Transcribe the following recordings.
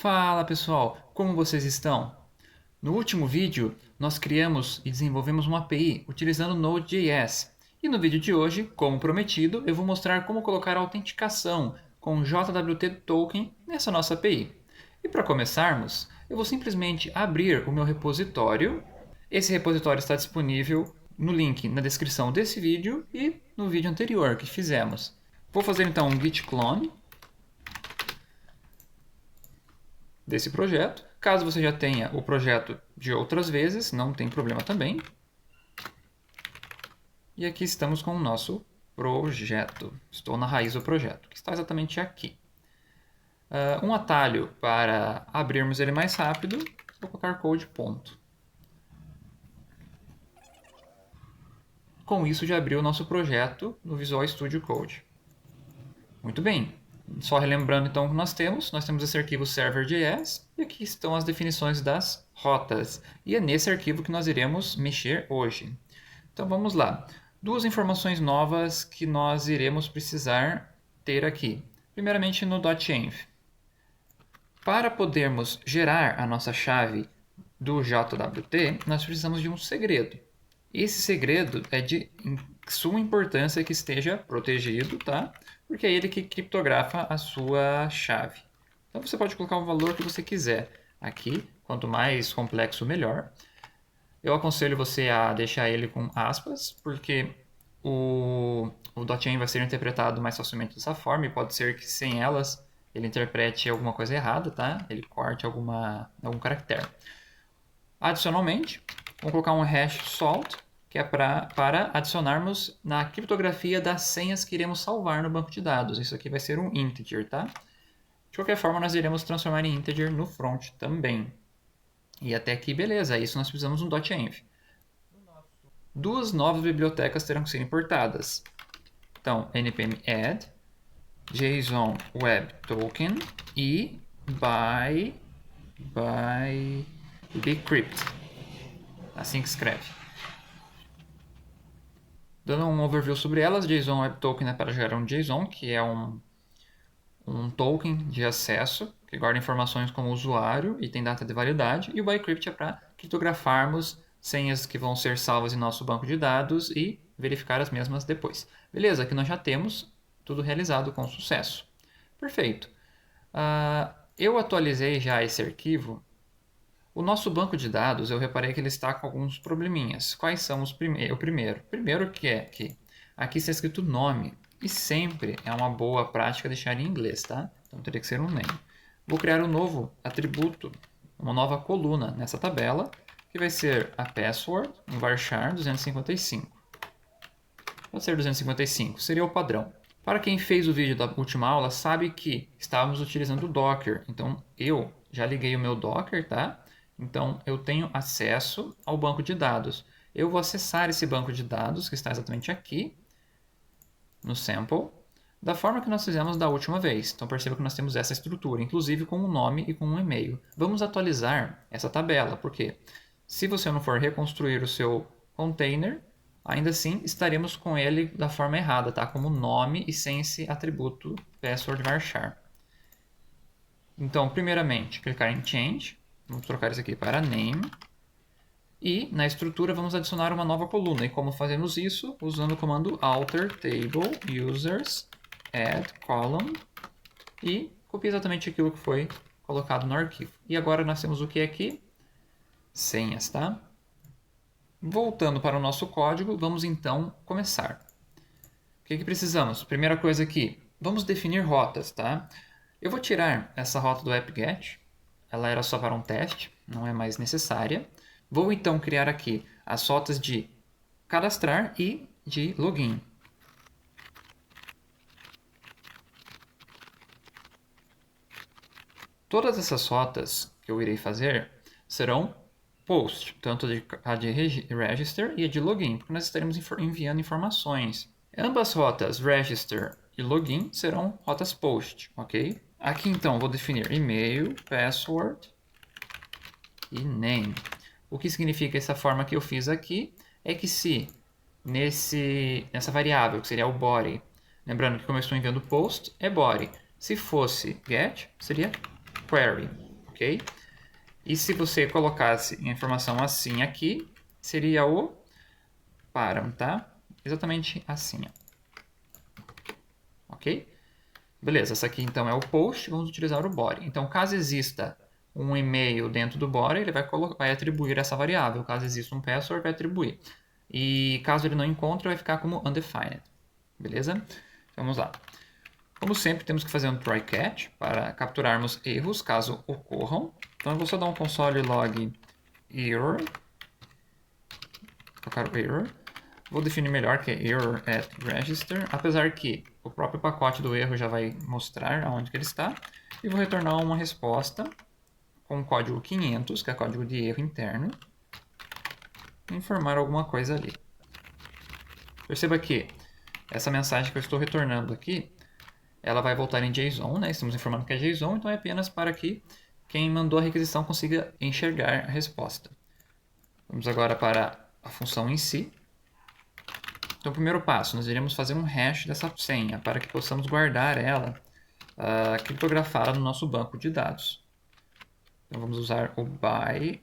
Fala pessoal, como vocês estão? No último vídeo, nós criamos e desenvolvemos uma API utilizando Node.js. E no vídeo de hoje, como prometido, eu vou mostrar como colocar autenticação com JWT Token nessa nossa API. E para começarmos, eu vou simplesmente abrir o meu repositório. Esse repositório está disponível no link na descrição desse vídeo e no vídeo anterior que fizemos. Vou fazer então um git clone desse projeto. Caso você já tenha o projeto de outras vezes, não tem problema também. E aqui estamos com o nosso projeto. Estou na raiz do projeto, que está exatamente aqui. Um atalho para abrirmos ele mais rápido, vou colocar code ponto. Com isso já abriu o nosso projeto no Visual Studio Code. Muito bem. Só relembrando então o que nós temos esse arquivo server.js e aqui estão as definições das rotas. E é nesse arquivo que nós iremos mexer hoje. Então vamos lá. Duas informações novas que nós iremos precisar ter aqui. Primeiramente no .env. Para podermos gerar a nossa chave do JWT, nós precisamos de um segredo. Esse segredo é de suma importância que esteja protegido, tá? Porque é ele que criptografa a sua chave. Então você pode colocar o valor que você quiser aqui, quanto mais complexo, melhor. Eu aconselho você a deixar ele com aspas, porque o .env vai ser interpretado mais facilmente dessa forma, e pode ser que sem elas ele interprete alguma coisa errada, tá? Ele corte algum caractere. Adicionalmente, vamos colocar um hash salt, que é para adicionarmos na criptografia das senhas que iremos salvar no banco de dados. Isso aqui vai ser um integer, tá? De qualquer forma, nós iremos transformar em integer no front também. E até aqui, beleza. Isso nós precisamos de um .env. Duas novas bibliotecas terão que ser importadas. Então, npm add JSON Web Token e by bcrypt. Assim que escreve. Dando um overview sobre elas, JSON Web Token é para gerar um JSON, que é um token de acesso, que guarda informações como usuário e tem data de validade, e o bcrypt é para criptografarmos senhas que vão ser salvas em nosso banco de dados e verificar as mesmas depois. Beleza, aqui nós já temos tudo realizado com sucesso. Perfeito. Eu atualizei já esse arquivo. O nosso banco de dados, eu reparei que ele está com alguns probleminhas. Quais são o primeiro? O primeiro que é que aqui está escrito nome. E sempre é uma boa prática deixar em inglês, tá? Então teria que ser um name. Vou criar um novo atributo, uma nova coluna nessa tabela, que vai ser a password, um varchar 255. Pode ser 255, seria o padrão. Para quem fez o vídeo da última aula, sabe que estávamos utilizando o Docker. Então eu já liguei o meu Docker, tá? Então, eu tenho acesso ao banco de dados. Eu vou acessar esse banco de dados, que está exatamente aqui, no sample, da forma que nós fizemos da última vez. Então, perceba que nós temos essa estrutura, inclusive com um nome e com um e-mail. Vamos atualizar essa tabela, porque se você não for reconstruir o seu container, ainda assim estaremos com ele da forma errada, tá? Como nome e sem esse atributo password varchar. Então, primeiramente, clicar em Change. Vamos trocar isso aqui para Name. E na estrutura vamos adicionar uma nova coluna. E como fazemos isso? Usando o comando alter table users add column. E copia exatamente aquilo que foi colocado no arquivo. E agora nós temos o que aqui? Senhas, tá? Voltando para o nosso código, vamos então começar. O que precisamos? Primeira coisa aqui, vamos definir rotas, tá? Eu vou tirar essa rota do app-get. Ela era só para um teste, não é mais necessária. Vou então criar aqui as rotas de cadastrar e de login. Todas essas rotas que eu irei fazer serão post, tanto a de register e a de login, porque nós estaremos enviando informações. Ambas rotas, register e login, serão rotas post, ok? Aqui então vou definir e-mail, password e name. O que significa essa forma que eu fiz aqui é que se nessa variável, que seria o body, lembrando que como eu estou enviando post, é body. Se fosse get, seria query. ok? E se você colocasse a informação assim aqui, seria o param, tá? Exatamente assim, ó. Ok? Beleza, essa aqui então é o post, vamos utilizar o body. Então, caso exista um e-mail dentro do body, ele vai atribuir essa variável. Caso exista um password, vai atribuir. E caso ele não encontre, vai ficar como undefined. Beleza? Então, vamos lá. Como sempre, temos que fazer um try catch para capturarmos erros caso ocorram. Então, eu vou só dar um console log error. Colocar o error. Vou definir melhor que é error at register, apesar que o próprio pacote do erro já vai mostrar aonde que ele está. E vou retornar uma resposta com o código 500, que é código de erro interno, e informar alguma coisa ali. Perceba que essa mensagem que eu estou retornando aqui, ela vai voltar em JSON, né? Estamos informando que é JSON, então é apenas para que quem mandou a requisição consiga enxergar a resposta. Vamos agora para a função em si. Então, o primeiro passo, nós iremos fazer um hash dessa senha para que possamos guardar ela criptografada no nosso banco de dados. Então, vamos usar o bycrypt.hash,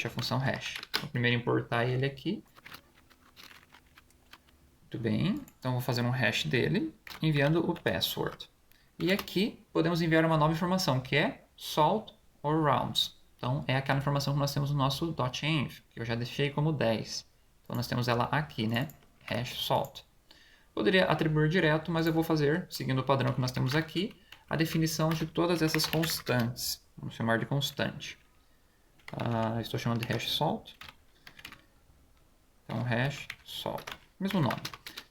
a função hash. Então, primeiro importar ele aqui. Muito bem, então vou fazer um hash dele, enviando o password. E aqui podemos enviar uma nova informação, que é salt or rounds. Então, é aquela informação que nós temos no nosso .env, que eu já deixei como 10. Então, nós temos ela aqui, né? Hash salt. Poderia atribuir direto, mas eu vou fazer, seguindo o padrão que nós temos aqui, a definição de todas essas constantes. Vamos chamar de constante. Estou chamando de hash salt. Então, hash salt. Mesmo nome.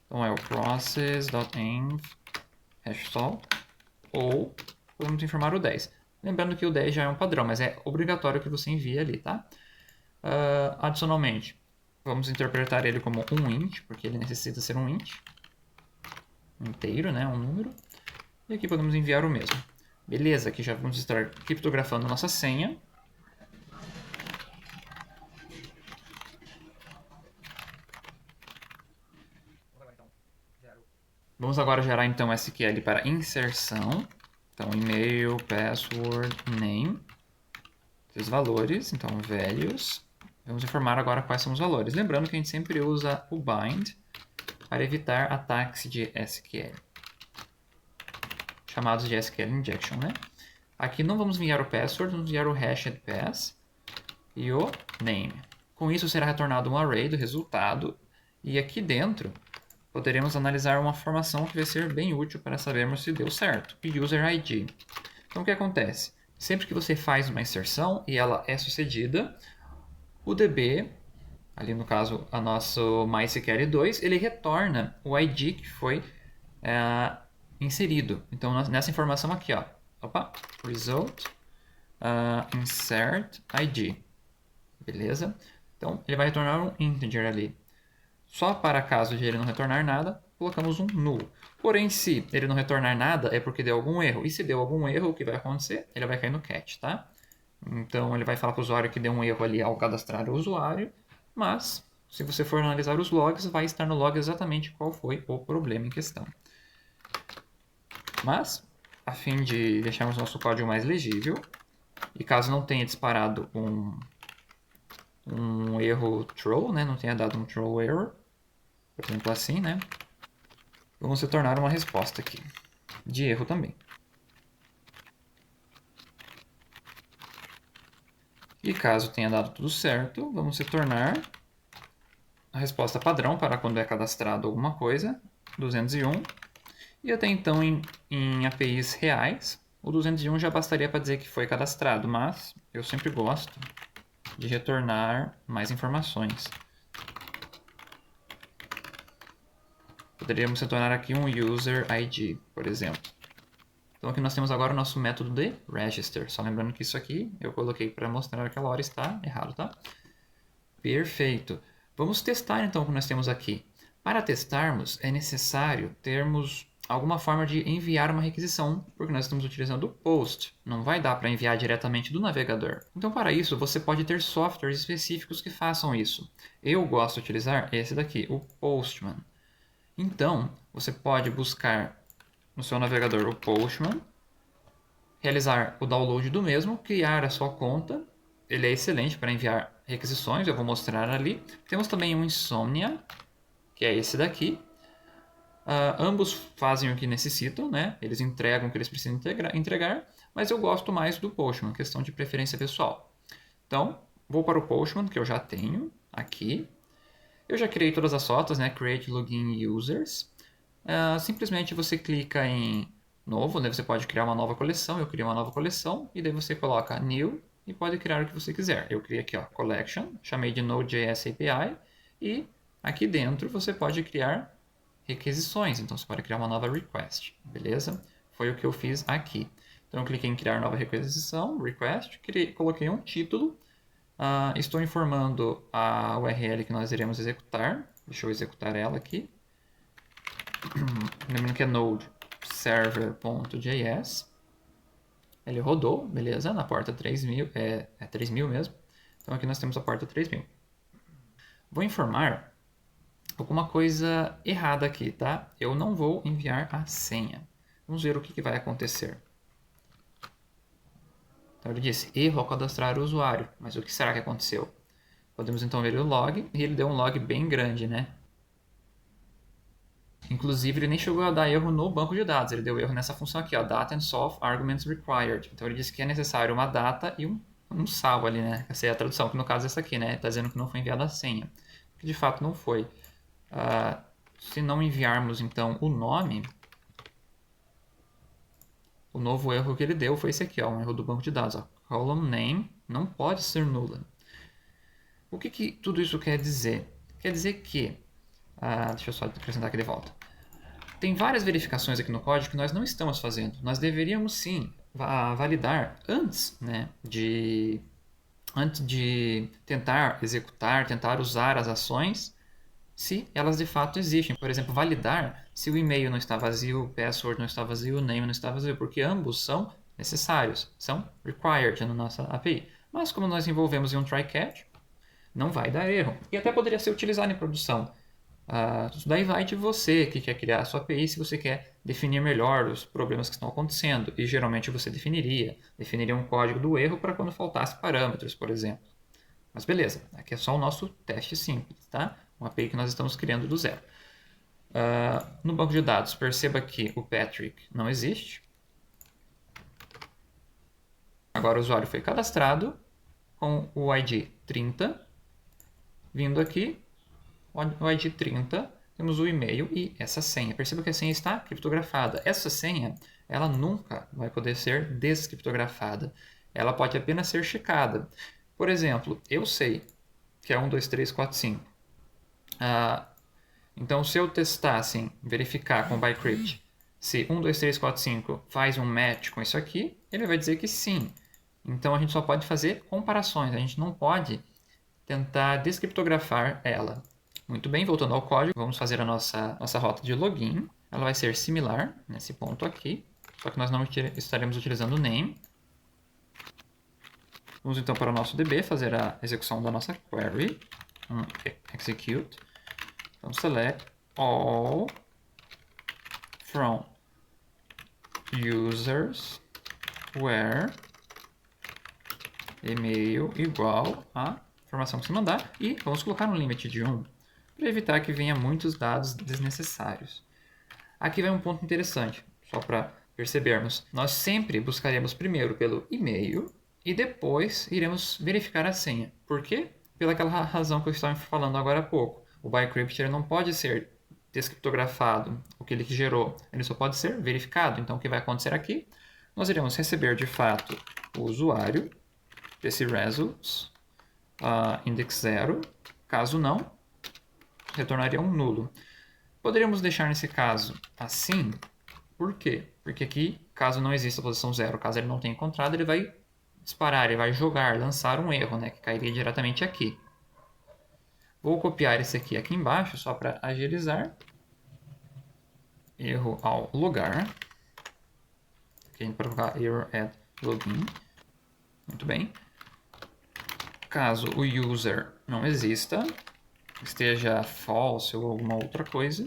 Então, é o process.env hash salt. Ou podemos informar o 10. Lembrando que o 10 já é um padrão, mas é obrigatório que você envie ali, tá? Adicionalmente, vamos interpretar ele como um int, porque ele necessita ser um int inteiro, né? Um número. E aqui podemos enviar o mesmo. Beleza, aqui já vamos estar criptografando nossa senha. Vamos agora gerar então SQL para inserção. Então, e-mail, password, name. Os valores, então values. Vamos informar agora quais são os valores. Lembrando que a gente sempre usa o bind para evitar ataques de SQL, chamados de SQL injection, né? Aqui não vamos enviar o password, vamos enviar o hashed pass e o name. Com isso será retornado um array do resultado e aqui dentro poderemos analisar uma informação que vai ser bem útil para sabermos se deu certo, o user ID. Então o que acontece? Sempre que você faz uma inserção e ela é sucedida, o DB, ali no caso a nosso MySQL2, ele retorna o ID que foi inserido. Então nessa informação aqui, ó, result insert ID, beleza? Então ele vai retornar um integer ali. Só para caso de ele não retornar nada, colocamos um null. Porém, se ele não retornar nada, é porque deu algum erro. E se deu algum erro, o que vai acontecer? Ele vai cair no catch, tá? Então, ele vai falar para o usuário que deu um erro ali ao cadastrar o usuário. Mas, se você for analisar os logs, vai estar no log exatamente qual foi o problema em questão. Mas, a fim de deixarmos nosso código mais legível, e caso não tenha disparado um erro throw, né? Não tenha dado um throw error, por exemplo assim, né? Vamos retornar uma resposta aqui, de erro também. E caso tenha dado tudo certo, vamos retornar a resposta padrão para quando é cadastrado alguma coisa, 201. E até então, em APIs reais, o 201 já bastaria para dizer que foi cadastrado, mas eu sempre gosto de retornar mais informações. Poderíamos retornar aqui um user ID, por exemplo. Então aqui nós temos agora o nosso método de register. Só lembrando que isso aqui eu coloquei para mostrar aquela hora está errado, tá? Perfeito. Vamos testar então o que nós temos aqui. Para testarmos é necessário termos alguma forma de enviar uma requisição, porque nós estamos utilizando o POST. Não vai dar para enviar diretamente do navegador. Então para isso você pode ter softwares específicos que façam isso. Eu gosto de utilizar esse daqui, o Postman. Então, você pode buscar no seu navegador o Postman, realizar o download do mesmo, criar a sua conta. Ele é excelente para enviar requisições, eu vou mostrar ali. Temos também o Insomnia, que é esse daqui. Ambos fazem o que necessitam, né? Eles entregam o que eles precisam entregar, mas eu gosto mais do Postman, questão de preferência pessoal. Então, vou para o Postman, que eu já tenho aqui. Eu já criei todas as rotas, né? Create Login Users. Simplesmente você clica em novo, daí você pode criar uma nova coleção. Eu criei uma nova coleção e daí você coloca New e pode criar o que você quiser. Eu criei aqui, ó, Collection, chamei de Node.js API e aqui dentro você pode criar requisições. Então você pode criar uma nova request, beleza? Foi o que eu fiz aqui. Então eu cliquei em criar nova requisição, request, coloquei um título. Estou informando a URL que nós iremos executar. Deixa eu executar ela aqui. Lembrando que é node server.js. Ele rodou, beleza, na porta 3000, é 3000 mesmo. Então aqui nós temos a porta 3000. Vou informar alguma coisa errada aqui, tá? Eu não vou enviar a senha. Vamos ver o que vai acontecer. Então ele disse, erro ao cadastrar o usuário. Mas o que será que aconteceu? Podemos então ver o log, e ele deu um log bem grande, né? Inclusive, ele nem chegou a dar erro no banco de dados, ele deu erro nessa função aqui, ó, data and solve arguments required. Então ele disse que é necessário uma data e um salvo ali, né? Essa é a tradução, que no caso é essa aqui, né? Está dizendo que não foi enviada a senha. Que de fato não foi. Se não enviarmos então o nome, o novo erro que ele deu foi esse aqui, ó, um erro do banco de dados. Ó. Column name não pode ser nula. O que tudo isso quer dizer? Quer dizer que, deixa eu só acrescentar aqui de volta. Tem várias verificações aqui no código que nós não estamos fazendo. Nós deveríamos sim validar antes, né, antes de tentar executar, tentar usar as ações, se elas de fato existem. Por exemplo, validar se o e-mail não está vazio, o password não está vazio, o name não está vazio, porque ambos são necessários, são required na nossa API. Mas como nós envolvemos em um try-catch, não vai dar erro. E até poderia ser utilizado em produção. Isso daí vai de você que quer criar a sua API, se você quer definir melhor os problemas que estão acontecendo. E geralmente você definiria um código do erro para quando faltasse parâmetros, por exemplo. Mas beleza, aqui é só o nosso teste simples, tá? Uma API que nós estamos criando do zero. No banco de dados, perceba que o Patrick não existe. Agora o usuário foi cadastrado com o ID 30. Vindo aqui, o ID 30, temos o e-mail e essa senha. Perceba que a senha está criptografada. Essa senha, ela nunca vai poder ser descriptografada. Ela pode apenas ser checada. Por exemplo, eu sei que é 1, 2, 3, 4, 5. Então, se eu testar, assim, verificar com o Bcrypt se 1, 2, 3, 4, 5 faz um match com isso aqui, ele vai dizer que sim. Então, a gente só pode fazer comparações. A gente não pode tentar descriptografar ela. Muito bem, voltando ao código, vamos fazer a nossa rota de login. Ela vai ser similar nesse ponto aqui, só que nós não estaremos utilizando o name. Vamos então para o nosso DB fazer a execução da nossa query. Execute. Então, select all from users where e-mail igual a informação que se mandar e vamos colocar um limite de 1 para evitar que venha muitos dados desnecessários. Aqui vai um ponto interessante, só para percebermos. Nós sempre buscaremos primeiro pelo e-mail e depois iremos verificar a senha. Por quê? Pelaquela razão que eu estava falando agora há pouco. O Bcrypt não pode ser descriptografado, o que ele gerou, ele só pode ser verificado. Então o que vai acontecer aqui? Nós iremos receber de fato o usuário desse results, index 0, caso não, retornaria um nulo. Poderíamos deixar nesse caso assim, por quê? Porque aqui, caso não exista a posição 0, caso ele não tenha encontrado, ele vai disparar, ele vai jogar, lançar um erro, né, que cairia diretamente aqui. Vou copiar esse aqui embaixo, só para agilizar. Erro ao logar. Aqui para colocar error at login. Muito bem. Caso o user não exista, esteja false ou alguma outra coisa,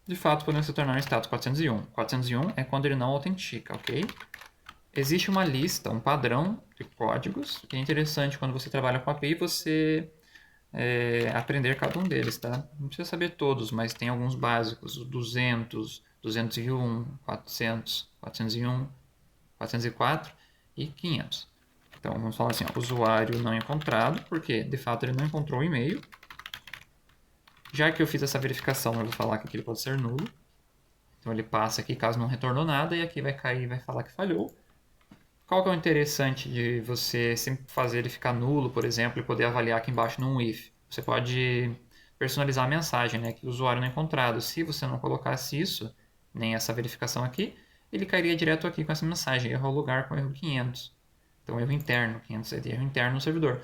de fato podemos se tornar um status 401. 401 é quando ele não autentica, ok? Existe uma lista, um padrão de códigos, que é interessante quando você trabalha com API você aprender cada um deles, tá? Não precisa saber todos, mas tem alguns básicos, o 200, 201, 400, 401, 404 e 500. Então vamos falar assim, ó, usuário não encontrado, porque de fato ele não encontrou o e-mail. Já que eu fiz essa verificação, eu vou falar que aquilo pode ser nulo. Então ele passa aqui caso não retornou nada e aqui vai cair e vai falar que falhou. Qual que é o interessante de você sempre fazer ele ficar nulo, por exemplo, e poder avaliar aqui embaixo num if? Você pode personalizar a mensagem, né, que o usuário não encontrado. Se você não colocasse isso, nem essa verificação aqui, ele cairia direto aqui com essa mensagem, erro ao lugar com erro 500. Então, erro interno, 500 é de erro interno no servidor.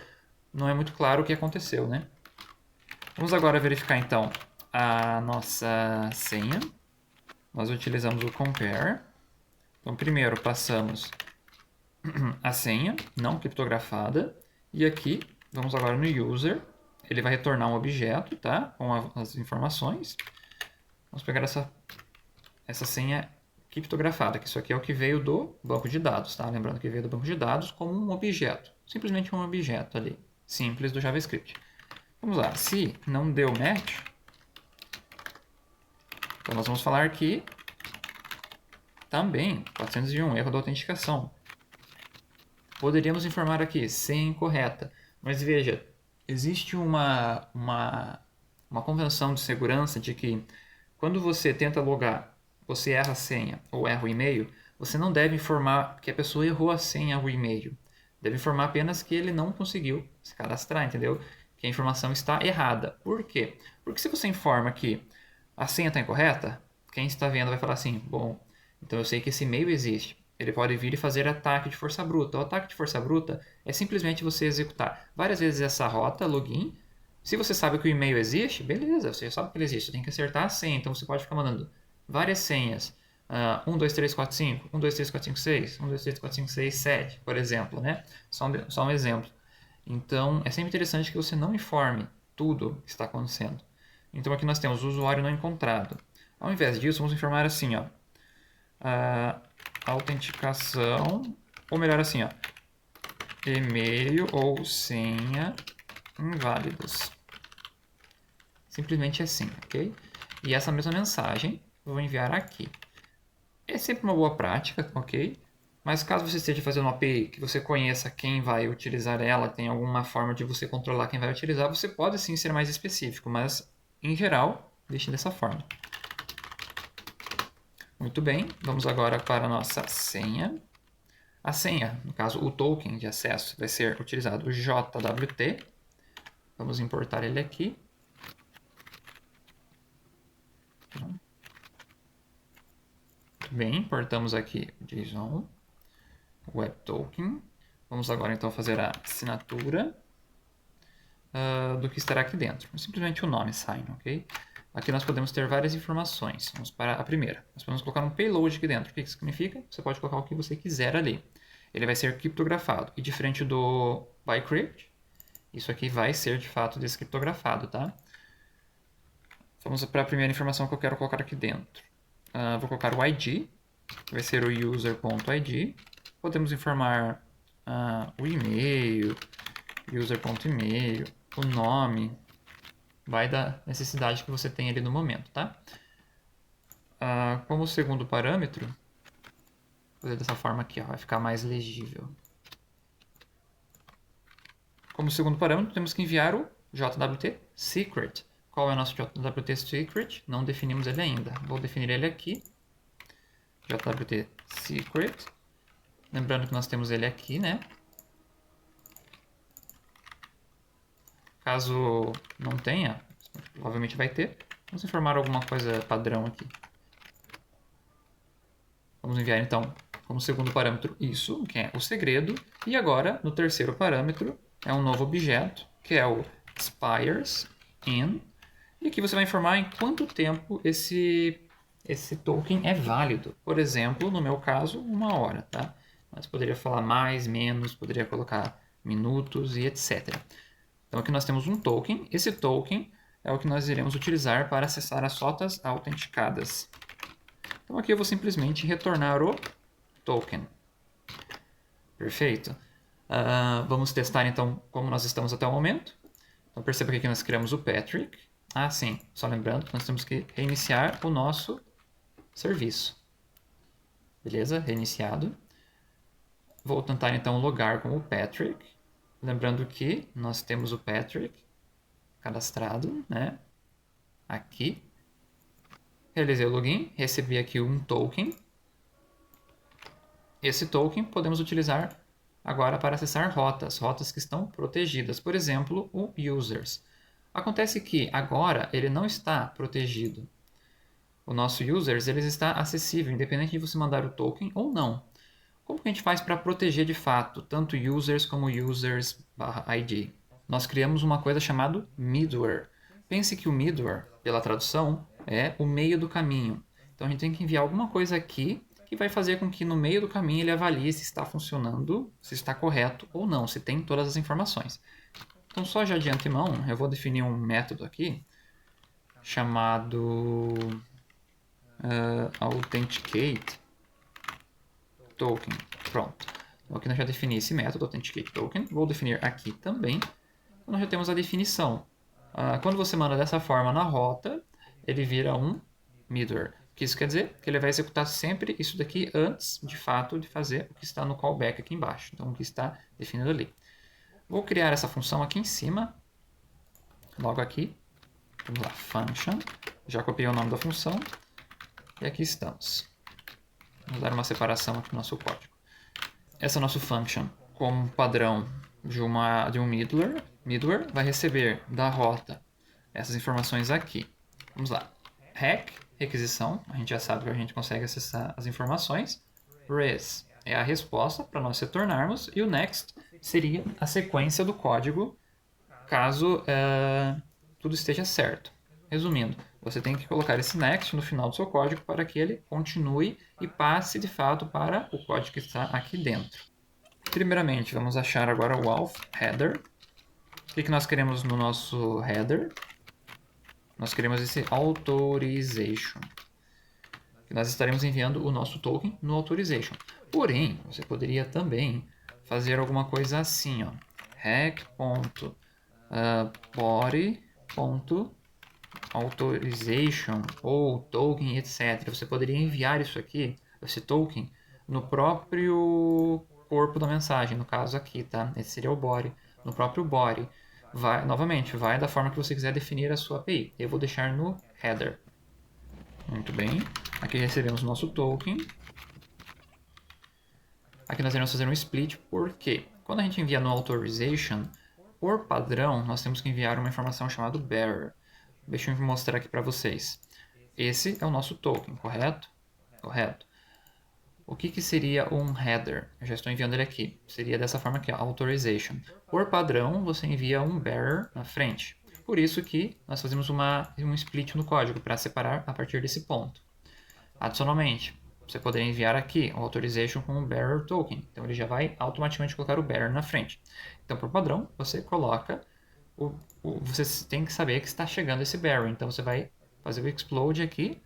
Não é muito claro o que aconteceu, né? Vamos agora verificar, então, a nossa senha. Nós utilizamos o compare. Então, primeiro passamos a senha não criptografada. E aqui, vamos agora no user. Ele vai retornar um objeto, tá? Com as informações. Vamos pegar essa senha criptografada, que isso aqui é o que veio do banco de dados, tá? Lembrando que veio do banco de dados como um objeto. Simplesmente um objeto ali, simples do JavaScript. Vamos lá, se não deu match, então nós vamos falar que também 401, erro da autenticação. Poderíamos informar aqui, senha incorreta, mas veja, existe uma convenção de segurança de que quando você tenta logar, você erra a senha ou erra o e-mail, você não deve informar que a pessoa errou a senha ou o e-mail. Deve informar apenas que ele não conseguiu se cadastrar, entendeu? Que a informação está errada. Por quê? Porque se você informa que a senha está incorreta, quem está vendo vai falar assim, bom, então eu sei que esse e-mail existe. Ele pode vir e fazer ataque de força bruta. O ataque de força bruta é simplesmente você executar várias vezes essa rota, login. Se você sabe que o e-mail existe, beleza, você já sabe que ele existe. Você tem que acertar a senha, então você pode ficar mandando várias senhas. 1, 2, 3, 4, 5, 1, 2, 3, 4, 5, 6, 1, 2, 3, 4, 5, 6, 7, por exemplo, né? Só um exemplo. Então, é sempre interessante que você não informe tudo que está acontecendo. Então, aqui nós temos o usuário não encontrado. Ao invés disso, vamos informar assim, ó, autenticação, ou melhor assim, ó, e-mail ou senha inválidos. Simplesmente assim, ok? E essa mesma mensagem eu vou enviar aqui. É sempre uma boa prática, ok? Mas caso você esteja fazendo uma API que você conheça quem vai utilizar ela, tem alguma forma de você controlar quem vai utilizar, você pode sim ser mais específico, mas em geral, deixe dessa forma. Muito bem, vamos agora para a nossa senha. A senha, no caso o token de acesso, vai ser utilizado o JWT. Vamos importar ele aqui. Muito bem, importamos aqui o JSON, o Web Token. Vamos agora então fazer a assinatura do que estará aqui dentro. Simplesmente o nome, sign, ok? Aqui nós podemos ter várias informações. Vamos para a primeira. Nós podemos colocar um payload aqui dentro. O que isso significa? Você pode colocar o que você quiser ali. Ele vai ser criptografado. E diferente do bycrypt, isso aqui vai ser de fato descriptografado, tá? Vamos para a primeira informação que eu quero colocar aqui dentro. Vou colocar o ID, que vai ser o user.id. Podemos informar o e-mail, user.email, o nome. Vai da necessidade que você tem ali no momento, tá? Como segundo parâmetro, vou fazer dessa forma aqui, ó, vai ficar mais legível. Como segundo parâmetro, temos que enviar o JWT secret. Qual é o nosso JWT secret? Não definimos ele ainda. Vou definir ele aqui. JWT secret. Lembrando que nós temos ele aqui, né? Caso não tenha, provavelmente vai ter. Vamos informar alguma coisa padrão aqui. Vamos enviar então como segundo parâmetro isso, que é o segredo. E agora, no terceiro parâmetro, é um novo objeto, que é o expires in. E aqui você vai informar em quanto tempo esse token é válido. Por exemplo, no meu caso, 1 hora, tá? Mas poderia falar mais, menos, poderia colocar minutos e etc. Então aqui nós temos um token. Esse token é o que nós iremos utilizar para acessar as rotas autenticadas. Então aqui eu vou simplesmente retornar o token. Perfeito. Vamos testar então como nós estamos até o momento. Então perceba que aqui nós criamos o Patrick. Sim, só lembrando que nós temos que reiniciar o nosso serviço. Beleza? Reiniciado. Vou tentar então logar com o Patrick. Lembrando que nós temos o Patrick cadastrado, né? Aqui. Realizei o login, recebi aqui um token. Esse token podemos utilizar agora para acessar rotas que estão protegidas. Por exemplo, o Users. Acontece que agora ele não está protegido. O nosso Users ele está acessível, independente de você mandar o token ou não. Como que a gente faz para proteger de fato tanto Users como Users/ID? Nós criamos uma coisa chamada middleware. Pense que o middleware, pela tradução, é o meio do caminho. Então a gente tem que enviar alguma coisa aqui que vai fazer com que no meio do caminho ele avalie se está funcionando, se está correto ou não, se tem todas as informações. Então só já de antemão eu vou definir um método aqui chamado authenticate token. Pronto. Então aqui nós já defini esse método authenticate token. Vou definir aqui também. Nós já temos a definição. Quando você manda dessa forma na rota, ele vira um middleware. O que isso quer dizer? Que ele vai executar sempre isso daqui antes, de fato, de fazer o que está no callback aqui embaixo. Então, o que está definido ali. Vou criar essa função aqui em cima. Logo aqui. Vamos lá, function. Já copiei o nome da função. E aqui estamos. Vamos dar uma separação aqui no nosso código. Essa é a nossa function, como padrão de um middleware, vai receber da rota essas informações aqui. Vamos lá. Requisição, a gente já sabe que a gente consegue acessar as informações. Res é a resposta para nós retornarmos. E o next seria a sequência do código, caso tudo esteja certo. Resumindo, você tem que colocar esse next no final do seu código para que ele continue e passe de fato para o código que está aqui dentro. Primeiramente, vamos achar agora o auth header. O que nós queremos no nosso header? Nós queremos esse authorization. Que nós estaremos enviando o nosso token no authorization. Porém, você poderia também fazer alguma coisa assim, ó. Rec.body.authorization ou token, etc. Você poderia enviar isso aqui, esse token, no próprio corpo da mensagem, no caso aqui, tá? Esse seria o body. No próprio body. Novamente, vai da forma que você quiser definir a sua API. Eu vou deixar no header. Muito bem. Aqui recebemos o nosso token. Aqui nós iremos fazer um split, porque quando a gente envia no authorization, por padrão, nós temos que enviar uma informação chamada bearer. Deixa eu mostrar aqui para vocês. Esse é o nosso token, correto? Correto. O que seria um header? Eu já estou enviando ele aqui. Seria dessa forma aqui, authorization. Por padrão, você envia um bearer na frente. Por isso que nós fazemos um split no código para separar a partir desse ponto. Adicionalmente, você poderia enviar aqui o authorization com um bearer token. Então ele já vai automaticamente colocar o bearer na frente. Então, por padrão, você coloca você tem que saber que está chegando esse bearer. Então você vai fazer o explode aqui,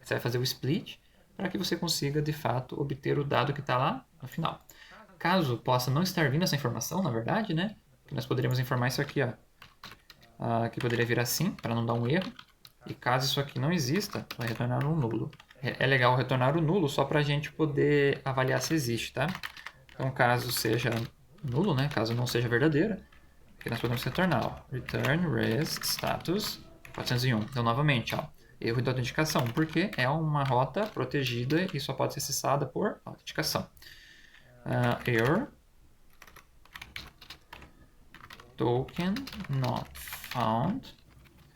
você vai fazer o split, para que você consiga, de fato, obter o dado que está lá no final. Caso possa não estar vindo essa informação, na verdade, né? Que nós poderíamos informar isso aqui, ó. Aqui poderia vir assim, para não dar um erro. E caso isso aqui não exista, vai retornar um nulo. É legal retornar o nulo só para a gente poder avaliar se existe, tá? Então, caso seja nulo, né? Caso não seja verdadeira, aqui nós podemos retornar, ó. Return res status 401. Então, novamente, ó. Erro de autenticação, porque é uma rota protegida e só pode ser acessada por autenticação. Error token not found.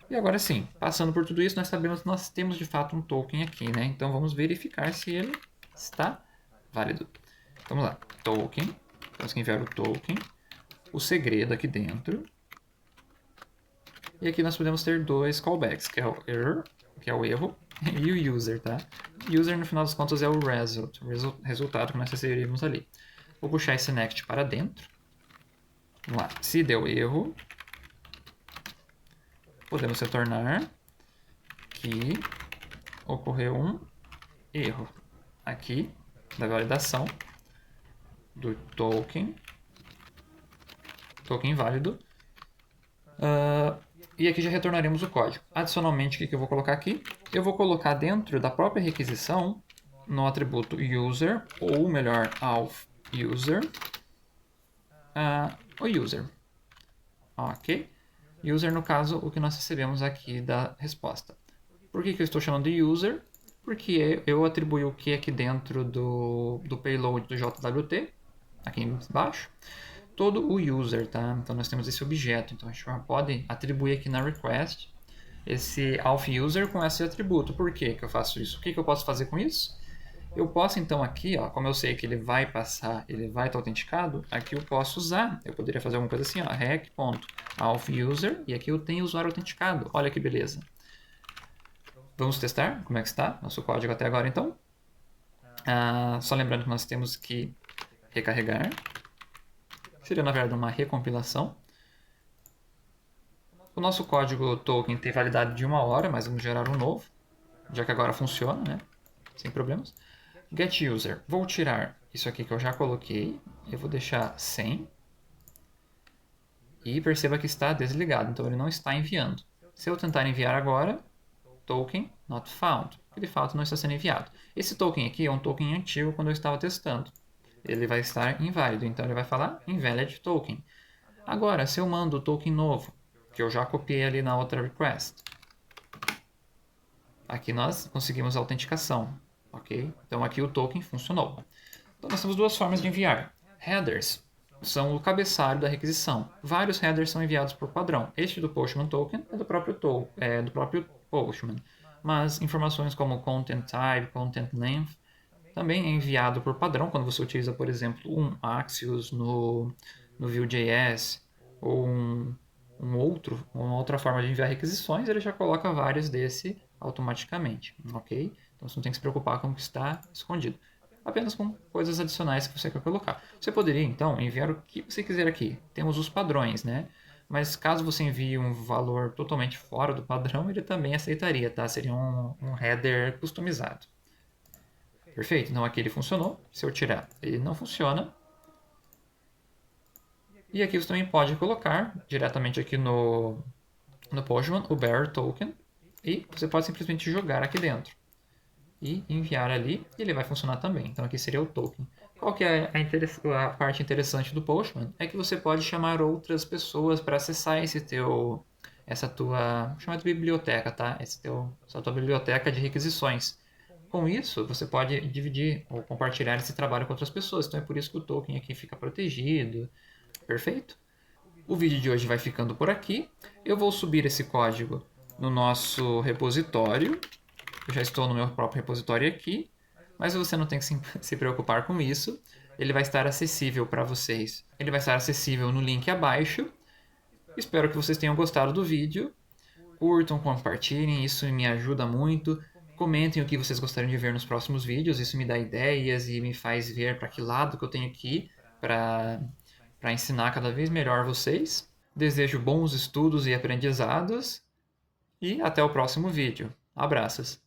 E agora sim, passando por tudo isso, nós sabemos que nós temos de fato um token aqui, né? Então vamos verificar se ele está válido. Vamos lá, token, temos que enviar o token, o segredo aqui dentro. E aqui nós podemos ter dois callbacks, que é o error, que é o erro, e o user, tá? User, no final das contas, é o resultado que nós receberíamos ali. Vou puxar esse next para dentro. Vamos lá. Se deu erro, podemos retornar que ocorreu um erro aqui da validação do token inválido. E aqui já retornaremos o código. Adicionalmente, o que eu vou colocar aqui? Eu vou colocar dentro da própria requisição, no atributo user, ou melhor, auth user, o user. Ok? User, no caso, o que nós recebemos aqui da resposta. Por que eu estou chamando de user? Porque eu atribuí o que aqui dentro do payload do JWT, aqui embaixo, todo o user, tá? Então nós temos esse objeto, então a gente pode atribuir aqui na request esse auth user com esse atributo. Por que eu faço isso? O que eu posso fazer com isso? Eu posso então aqui, ó, como eu sei que ele vai passar, ele vai estar autenticado, aqui eu posso usar, eu poderia fazer alguma coisa assim, ó, rec.auth user, e aqui eu tenho o usuário autenticado. Olha que beleza. Vamos testar como é que está nosso código até agora então. Só lembrando que nós temos que recarregar. Seria na verdade uma recompilação. O nosso código token tem validade de 1 hora, mas vamos gerar um novo, já que agora funciona, né? Sem problemas. GetUser. Vou tirar isso aqui que eu já coloquei. Eu vou deixar 100. E perceba que está desligado, então ele não está enviando. Se eu tentar enviar agora, token not found, que de fato não está sendo enviado. Esse token aqui é um token antigo quando eu estava testando. Ele vai estar inválido, então ele vai falar invalid token. Agora, se eu mando o token novo, que eu já copiei ali na outra request, aqui nós conseguimos a autenticação, ok? Então aqui o token funcionou. Então nós temos duas formas de enviar. Headers são o cabeçalho da requisição. Vários headers são enviados por padrão. Este do Postman Token é do próprio Postman. Mas informações como Content Type, Content Length, também é enviado por padrão quando você utiliza, por exemplo, um Axios no Vue.js ou uma outra forma de enviar requisições, ele já coloca vários desse automaticamente, ok? Então você não tem que se preocupar com o que está escondido. Apenas com coisas adicionais que você quer colocar. Você poderia, então, enviar o que você quiser aqui. Temos os padrões, né? Mas caso você envie um valor totalmente fora do padrão, ele também aceitaria, tá? Seria um header customizado. Perfeito? Então aqui ele funcionou. Se eu tirar, ele não funciona. E aqui você também pode colocar diretamente aqui no Postman o bearer token. E você pode simplesmente jogar aqui dentro. E enviar ali, e ele vai funcionar também. Então aqui seria o token. Qual que é a parte interessante do Postman? É que você pode chamar outras pessoas para acessar essa tua, chamada de biblioteca, tá? Essa tua biblioteca de requisições. Com isso, você pode dividir ou compartilhar esse trabalho com outras pessoas. Então é por isso que o token aqui fica protegido. Perfeito? O vídeo de hoje vai ficando por aqui. Eu vou subir esse código no nosso repositório. Eu já estou no meu próprio repositório aqui, mas você não tem que se preocupar com isso. Ele vai estar acessível para vocês. Ele vai estar acessível no link abaixo. Espero que vocês tenham gostado do vídeo. Curtam, compartilhem, isso me ajuda muito. Comentem o que vocês gostariam de ver nos próximos vídeos, isso me dá ideias e me faz ver para que lado que eu tenho que ir para ensinar cada vez melhor vocês. Desejo bons estudos e aprendizados e até o próximo vídeo. Abraços!